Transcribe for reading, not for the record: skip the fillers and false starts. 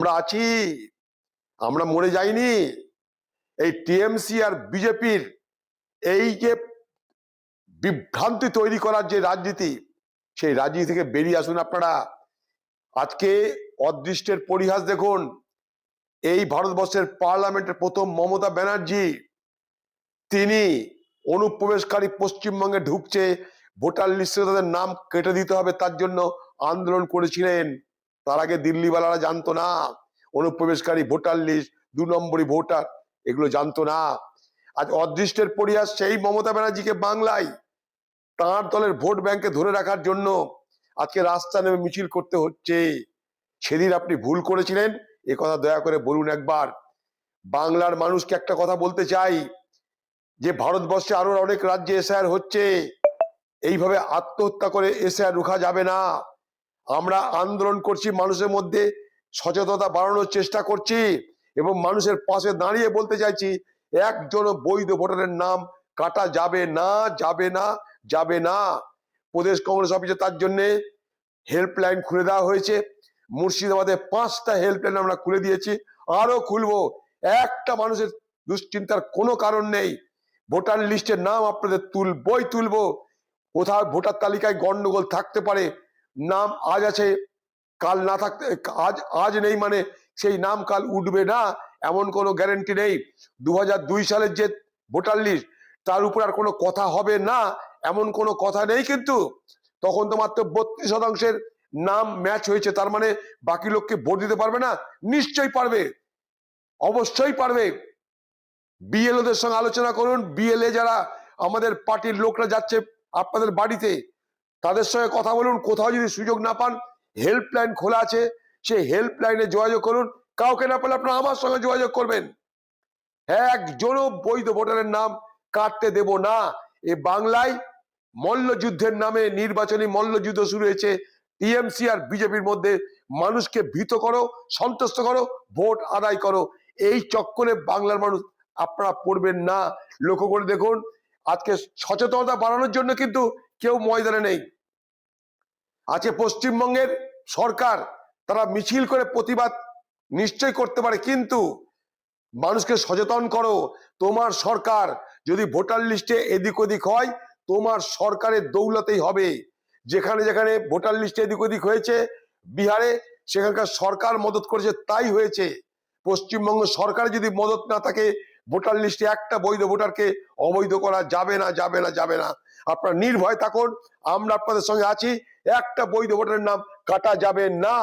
আমরা আছি, আমরা মরে যাইনি। এই টিএমসি আর বিজেপির এই যে বিভ্রান্তি তৈরি করার যে রাজনীতি, সেই রাজনীতি থেকে বেরিয়ে আসুন আপনারা। আজকে অদৃষ্টের পরিহাস দেখুন, এই ভারতবর্ষের পার্লামেন্টের প্রথম মমতা ব্যানার্জি, তিনি অনুপ্রবেশকারী পশ্চিমবঙ্গে ঢুকছে, ভোটার লিস্টে তাদের নাম কেটে দিতে হবে, তার জন্য আন্দোলন করেছিলেন। তার আগে দিল্লিওয়ালারা জানতো না অনুপ্রবেশকারী, ভোটার লিস্ট, 2 নম্বরই ভোটার, এগুলো জানতো না। আজ অদৃষ্টের পরিহাস সেই মমতা ব্যানার্জিকে বাংলায় তাঁর দলের ভোট ব্যাংকে ধরে রাখার জন্য আজকে রাস্তা নেমে মিছিল করতে হচ্ছে। সেদিন আপনি ভুল করেছিলেন, এ কথা দয়া করে বলুন একবার। বাংলার মানুষকে একটা কথা বলতে চাই, যে ভারতবর্ষে আরো অনেক রাজ্যে এসআইআর হচ্ছে, এইভাবে আত্মহত্যা করে এসআইআর রুখা যাবে না। আমরা আন্দোলন করছি, মানুষের মধ্যে সচেতনতা বাড়ানোর চেষ্টা করছি এবং মানুষের পাশে দাঁড়িয়ে বলতে চাইছি, একজন বৈধ ভোটারের নাম কাটা যাবে না, যাবে না, যাবে না। প্রদেশ কংগ্রেস অফিসে তার জন্য হেল্পলাইন খুলে দেওয়া হয়েছে। মুর্শিদাবাদে 5টা হেল্পলাইন আমরা খুলে দিয়েছি, আরো খুলবো। একটা মানুষের দুশ্চিন্তার কোনো কারণ নেই। ভোটার লিস্টের নাম আপনাদের তুলবো। কোথাও ভোটার তালিকায় গন্ডগোল থাকতে পারে, নাম আজ আছে কাল না থাকতে, আজ নেই মানে সেই নাম কাল উঠবে না, এমন কোনো গ্যারেন্টি নেই। 2002 সালের যে ভোটার লিস্ট, তার উপর আর কোনো কথা হবে না, এমন কোনো কথা নেই। কিন্তু তখন তো মাত্র 32% নাম ম্যাচ হয়েছে, তার মানে বাকি লোককে ভোট দিতে পারবে না? নিশ্চয়ই পারবে, অবশ্যই পারবে। বিএলওদের সঙ্গে আলোচনা করুন, বিএলএ যারা আমাদের পার্টির লোকরা যাচ্ছে আপনাদের বাড়িতে, তাদের সঙ্গে কথা বলুন। কোথাও যদি সুযোগ না পান, হেল্পলাইন খোলা আছে, সেই হেল্পলাইনে যোগাযোগ করুন। কাউকে না পেলে আপনারা আমার সঙ্গে যোগাযোগ করবেন। একজনও বৈধ ভোটারের নাম কাটতে দেব না। এ বাংলায় মল্লযুদ্ধের নামে নির্বাচনী মল্লযুদ্ধ শুরু হয়েছে টিএমসি আর বিজেপির মধ্যে। মানুষকে ভীত করো, সন্তুষ্ট করো, ভোট আদায় করো, এই চক্করে বাংলার মানুষ আপনারা পড়বেন না। লক্ষ্য করে দেখুন, আজকে সচেতনতা বাড়ানোর জন্য কিন্তু কেউ ময়দানে নেই। আজকে পশ্চিমবঙ্গের সরকার, তারা মিছিল করে প্রতিবাদ নিশ্চয় করতে পারে, কিন্তু মানুষকে সচেতন করো। তোমার সরকার যদি ভোটার লিস্টে এদিক ওদিক হয়, তোমার সরকারের দৌলতেই হবে। যেখানে যেখানে ভোটার লিস্টে এদিক ওদিক হয়েছে, বিহারে সেখানকার সরকার মদত করেছে, তাই হয়েছে। পশ্চিমবঙ্গ সরকার যদি মদত না থাকে, ভোটার লিস্টে একটা বৈধ ভোটারকে অবৈধ করা যাবে না, যাবে না, যাবে না। আপনারা নির্ভয় থাকুন, আমরা আপনাদের সঙ্গে আছি। একটা বৈধ ভোটারের নাম কাটা যাবে না।